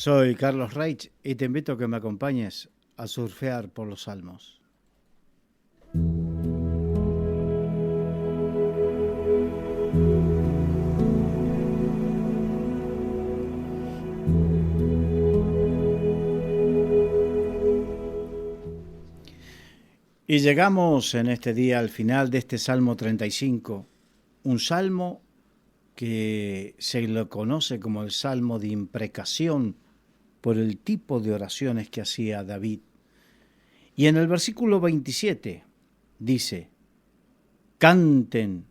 Soy Carlos Reich y te invito a que me acompañes a surfear por los salmos. Y llegamos en este día al final de este Salmo 35, un salmo que se lo conoce como el Salmo de imprecación por el tipo de oraciones que hacía David. Y en el versículo 27 dice: canten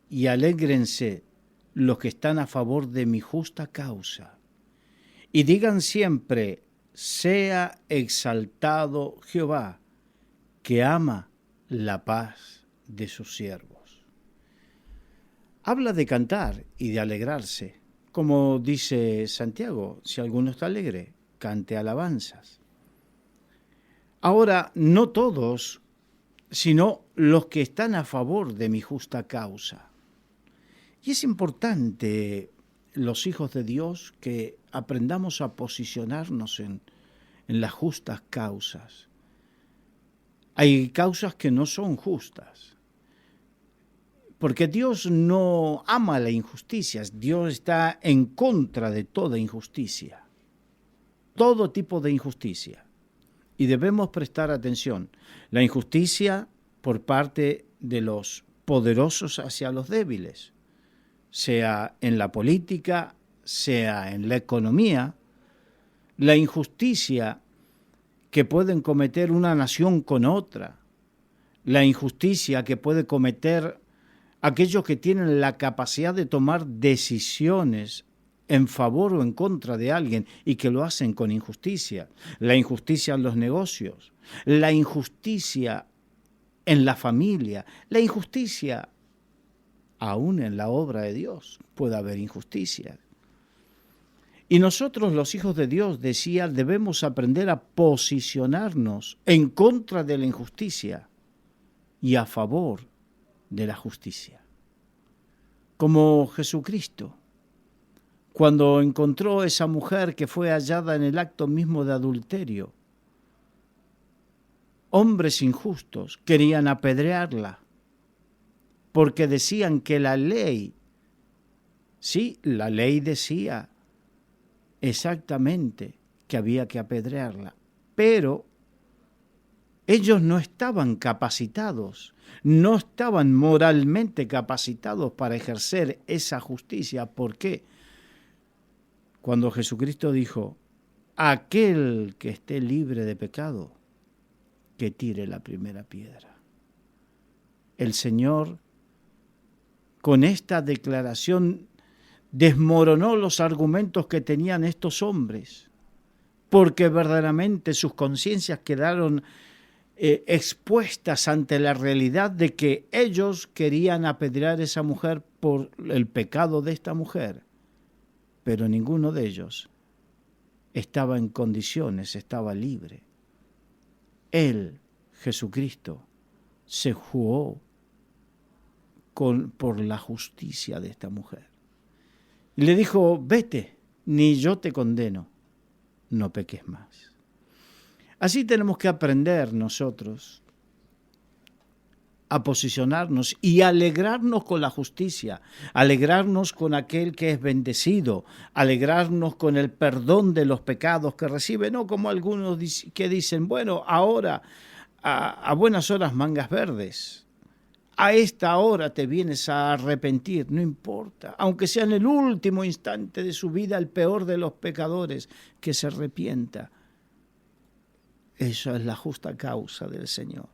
y alégrense los que están a favor de mi justa causa, y digan siempre: sea exaltado Jehová, que ama la paz de sus siervos. Habla de cantar y de alegrarse, como dice Santiago: si alguno está alegre, cante alabanzas. Ahora, no todos, sino los que están a favor de mi justa causa. Y es importante, los hijos de Dios, que aprendamos a posicionarnos en las justas causas. Hay causas que no son justas, porque Dios no ama la injusticia. Dios está en contra de toda injusticia, todo tipo de injusticia. Y debemos prestar atención. La injusticia por parte de los poderosos hacia los débiles, sea en la política, sea en la economía, la injusticia que pueden cometer una nación con otra, la injusticia que puede cometer aquellos que tienen la capacidad de tomar decisiones en favor o en contra de alguien y que lo hacen con injusticia, la injusticia en los negocios, la injusticia en la familia, la injusticia aún en la obra de Dios puede haber injusticia. Y nosotros, los hijos de Dios, decía, debemos aprender a posicionarnos en contra de la injusticia y a favor de la justicia. Como Jesucristo, cuando encontró esa mujer que fue hallada en el acto mismo de adulterio, hombres injustos querían apedrearla porque decían que la ley, sí, la ley decía exactamente que había que apedrearla, pero ellos no estaban capacitados, no estaban moralmente capacitados para ejercer esa justicia. ¿Por qué? Cuando Jesucristo dijo: aquel que esté libre de pecado, que tire la primera piedra. El Señor, con esta declaración, desmoronó los argumentos que tenían estos hombres, porque verdaderamente sus conciencias quedaron expuestas ante la realidad de que ellos querían apedrear a esa mujer por el pecado de esta mujer, pero ninguno de ellos estaba en condiciones, estaba libre. Él, Jesucristo, se jugó por la justicia de esta mujer. Y le dijo: vete, ni yo te condeno, no peques más. Así tenemos que aprender nosotros a posicionarnos y alegrarnos con la justicia, alegrarnos con aquel que es bendecido, alegrarnos con el perdón de los pecados que recibe, no como algunos que dicen: bueno, ahora a buenas horas mangas verdes. A esta hora te vienes a arrepentir, no importa, aunque sea en el último instante de su vida el peor de los pecadores, que se arrepienta. Esa es la justa causa del Señor.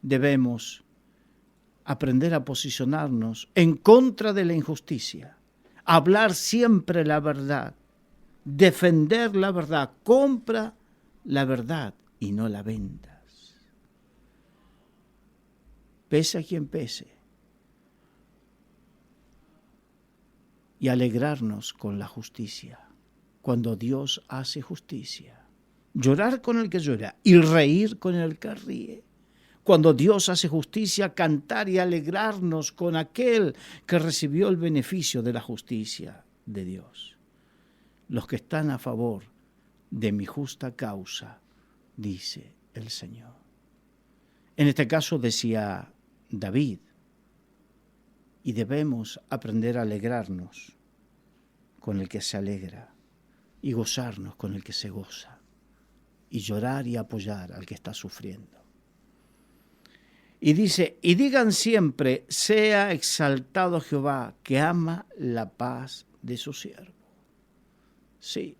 Debemos aprender a posicionarnos en contra de la injusticia, hablar siempre la verdad, defender la verdad, compra la verdad y no la vendas. Pese a quien pese, y alegrarnos con la justicia, cuando Dios hace justicia. Llorar con el que llora y reír con el que ríe. Cuando Dios hace justicia, cantar y alegrarnos con aquel que recibió el beneficio de la justicia de Dios. los que están a favor de mi justa causa, dice el Señor. En este caso decía David, y debemos aprender a alegrarnos con el que se alegra y gozarnos con el que se goza y llorar y apoyar al que está sufriendo. Y dice, y digan siempre, sea exaltado Jehová, que ama la paz de su siervo. Sí,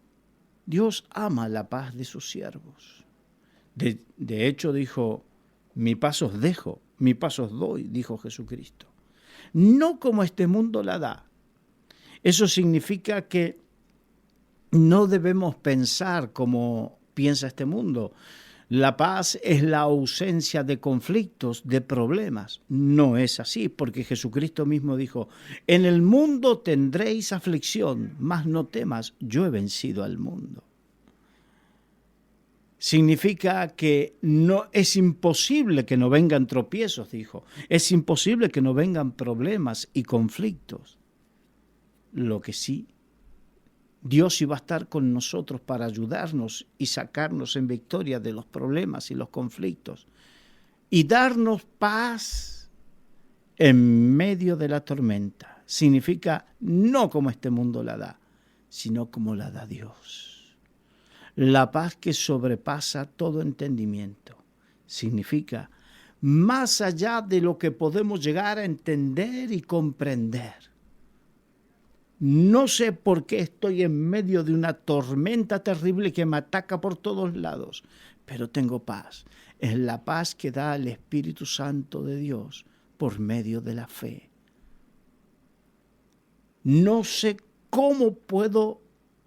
Dios ama la paz de sus siervos. De hecho dijo, mi paz os dejo, mi paz os doy, dijo Jesucristo. No como este mundo la da. Eso significa que no debemos pensar como piensa este mundo. La paz es la ausencia de conflictos, de problemas. No es así, porque Jesucristo mismo dijo, en el mundo tendréis aflicción, mas no temas, yo he vencido al mundo. Significa que no es imposible que no vengan tropiezos, dijo. Es imposible que no vengan problemas y conflictos. Lo que sí, Dios iba a estar con nosotros para ayudarnos y sacarnos en victoria de los problemas y los conflictos y darnos paz en medio de la tormenta. Significa no como este mundo la da, sino como la da Dios. La paz que sobrepasa todo entendimiento. Significa más allá de lo que podemos llegar a entender y comprender. No sé por qué estoy en medio de una tormenta terrible que me ataca por todos lados, pero tengo paz. Es la paz que da el Espíritu Santo de Dios por medio de la fe. No sé cómo puedo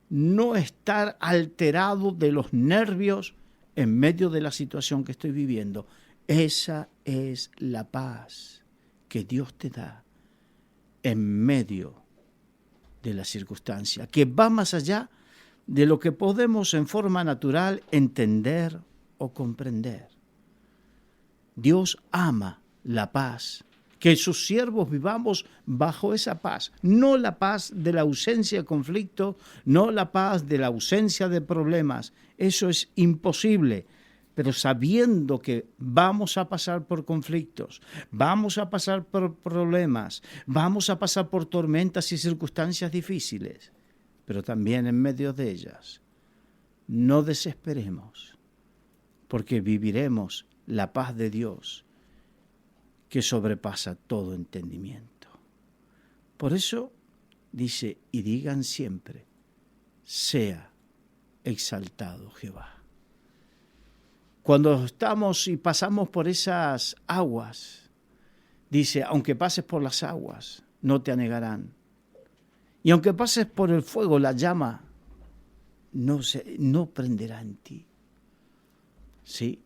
no estar alterado de los nervios en medio de la situación que estoy viviendo. Esa es la paz que Dios te da en medio de la circunstancia, que va más allá de lo que podemos en forma natural entender o comprender. Dios ama la paz, que sus siervos vivamos bajo esa paz, no la paz de la ausencia de conflicto, no la paz de la ausencia de problemas, eso es imposible, pero sabiendo que vamos a pasar por conflictos, vamos a pasar por problemas, vamos a pasar por tormentas y circunstancias difíciles, pero también en medio de ellas, no desesperemos, porque viviremos la paz de Dios que sobrepasa todo entendimiento. Por eso dice, y digan siempre, sea exaltado Jehová. Cuando estamos y pasamos por esas aguas, dice, aunque pases por las aguas, no te anegarán. Y aunque pases por el fuego, la llama no prenderá en ti. ¿Sí?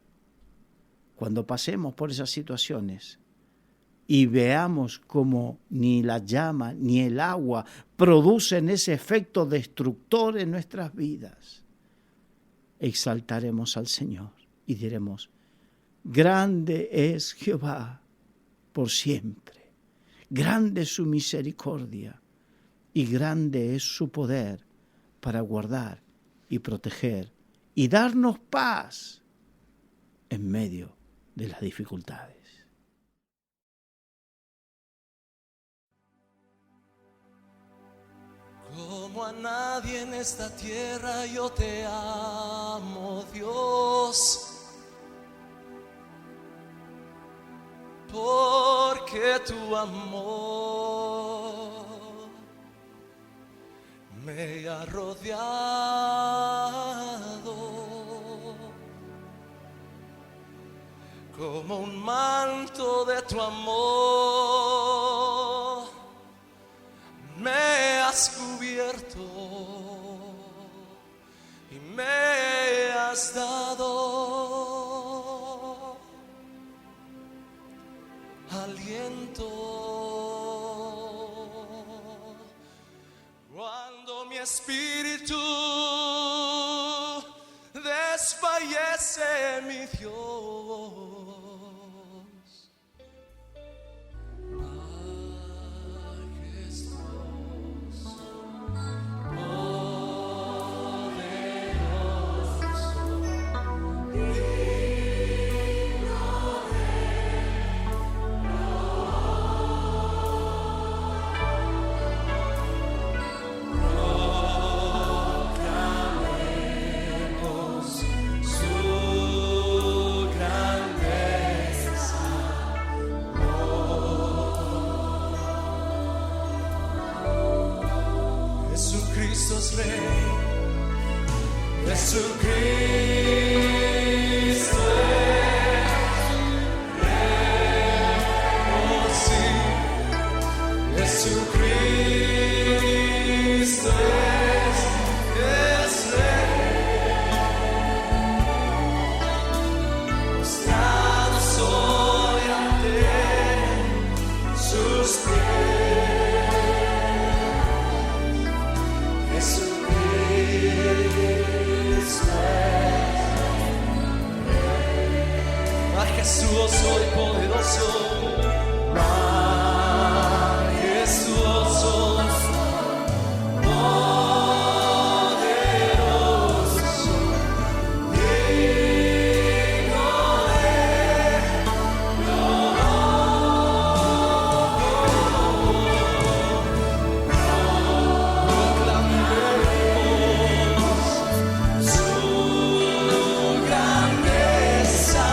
Cuando pasemos por esas situaciones y veamos cómo ni la llama ni el agua producen ese efecto destructor en nuestras vidas, exaltaremos al Señor y diremos, grande es Jehová por siempre, grande es su misericordia y grande es su poder para guardar y proteger y darnos paz en medio de las dificultades. Como a nadie en esta tierra yo te amo, Dios, porque tu amor me ha rodeado como un manto de tu amor. Me has cubierto y me has dado aliento cuando mi espíritu desfallece, mi Dios. Jesucristo es Rey. Jesucristo es Rey. Oh sí, Jesucristo es Rey. Postrado soy ante sus pies. Majestuoso y poderoso, majestuoso, poderoso, digno de proclamemos su grandeza.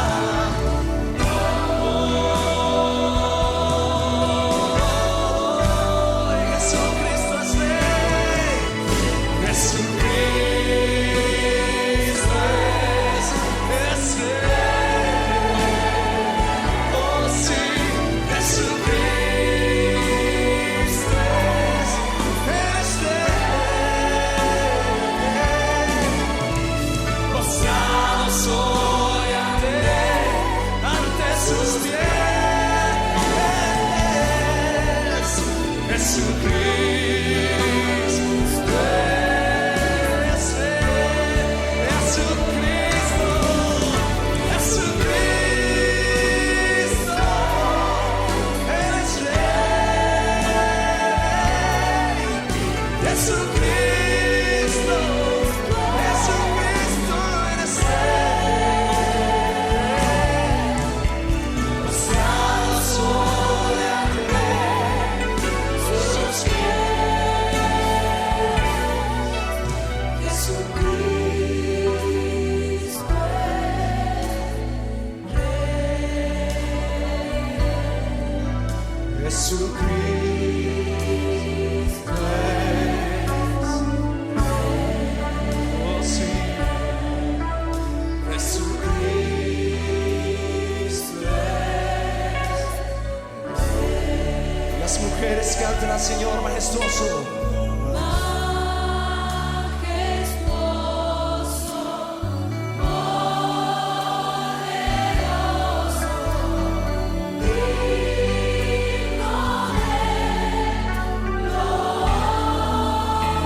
Canten al Señor majestuoso.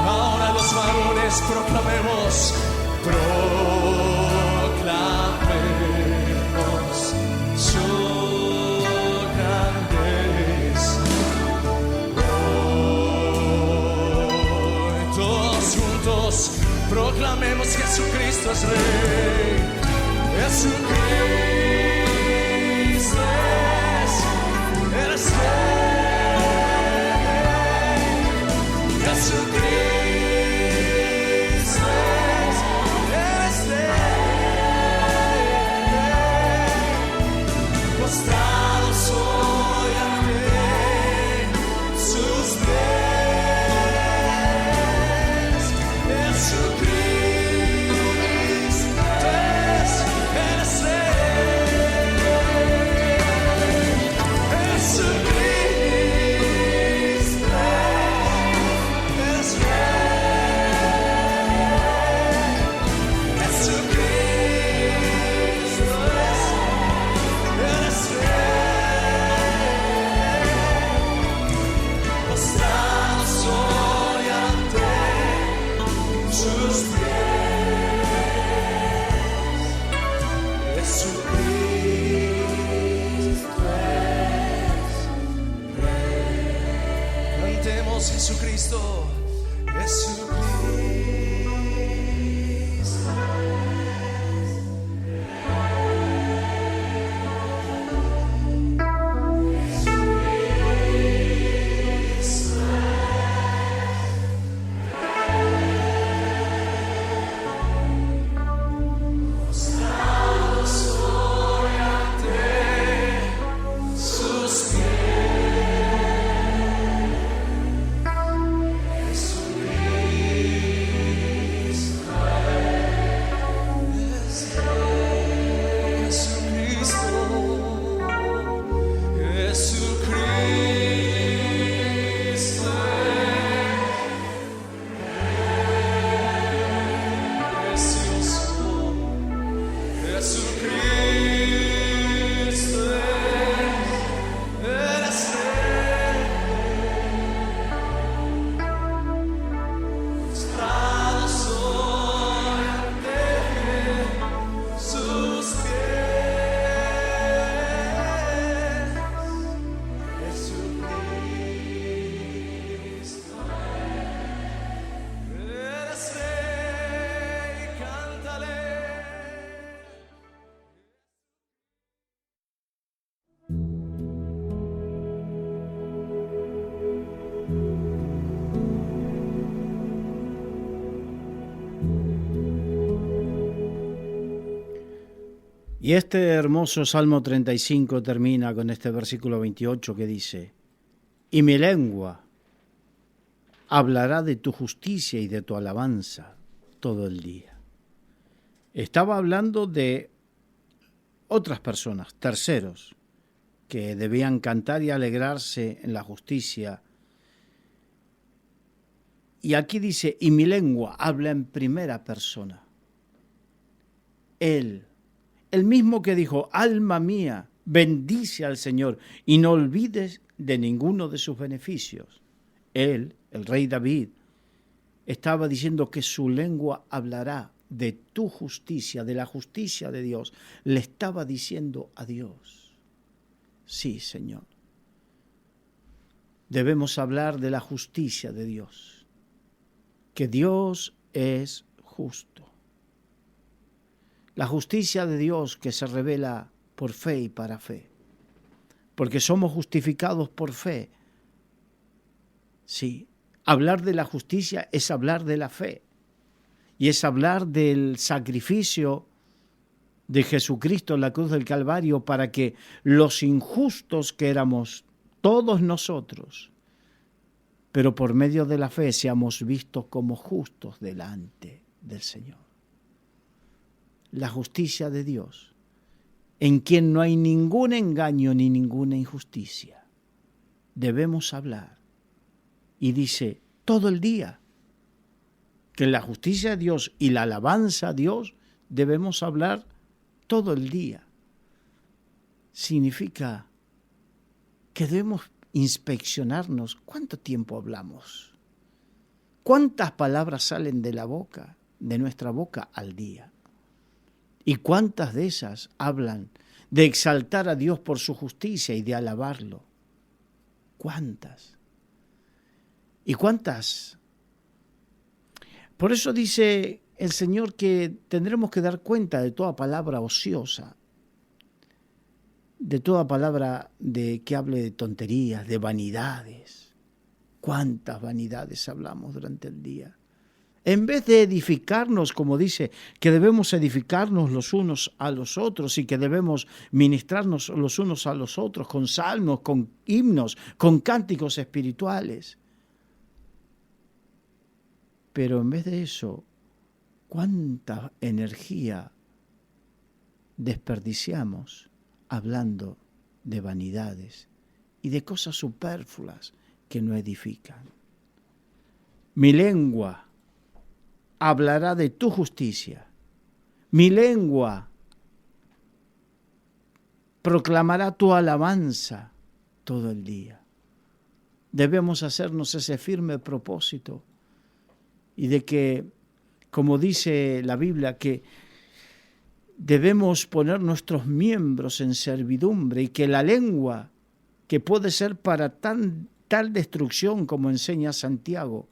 Ahora los varones proclamemos, proclamemos su grandeza. Proclamemos Jesucristo es Rey. Jesucristo es Rey. Jesucristo es Rey. Postrado soy ante sus pies. Jesucristo, Jesucristo. Sus pies. Y este hermoso Salmo 35 termina con este versículo 28 que dice: y mi lengua hablará de tu justicia y de tu alabanza todo el día. Estaba hablando de otras personas, terceros, que debían cantar y alegrarse en la justicia. Y aquí dice, y mi lengua habla en primera persona. Él, el mismo que dijo, alma mía, bendice al Señor y no olvides de ninguno de sus beneficios. Él, el rey David, estaba diciendo que su lengua hablará de tu justicia, de la justicia de Dios. Le estaba diciendo a Dios. Sí, Señor. Debemos hablar de la justicia de Dios. Que Dios es justo. La justicia de Dios que se revela por fe y para fe. Porque somos justificados por fe. Sí, hablar de la justicia es hablar de la fe. Y es hablar del sacrificio de Jesucristo en la cruz del Calvario para que los injustos que éramos todos nosotros, pero por medio de la fe seamos vistos como justos delante del Señor. La justicia de Dios, en quien no hay ningún engaño ni ninguna injusticia. Debemos hablar. Y dice, todo el día, que la justicia de Dios y la alabanza a Dios debemos hablar todo el día. Significa que debemos inspeccionarnos. ¿Cuánto tiempo hablamos? ¿Cuántas palabras salen de nuestra boca al día? ¿Y cuántas de esas hablan de exaltar a Dios por su justicia y de alabarlo? ¿Cuántas? ¿Y cuántas? Por eso dice el Señor que tendremos que dar cuenta de toda palabra ociosa, de toda palabra que hable de tonterías, de vanidades. ¿Cuántas vanidades hablamos durante el día? En vez de edificarnos, como dice, que debemos edificarnos los unos a los otros y que debemos ministrarnos los unos a los otros con salmos, con himnos, con cánticos espirituales. Pero en vez de eso, ¿cuánta energía desperdiciamos hablando de vanidades y de cosas superfluas que no edifican? Mi lengua hablará de tu justicia. Mi lengua proclamará tu alabanza todo el día. Debemos hacernos ese firme propósito y de que, como dice la Biblia, que debemos poner nuestros miembros en servidumbre y que la lengua, que puede ser para tal destrucción como enseña Santiago,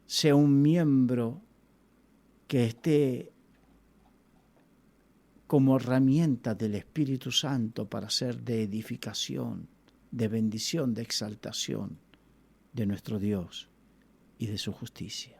sea un miembro que esté como herramienta del Espíritu Santo para ser de edificación, de bendición, de exaltación de nuestro Dios y de su justicia.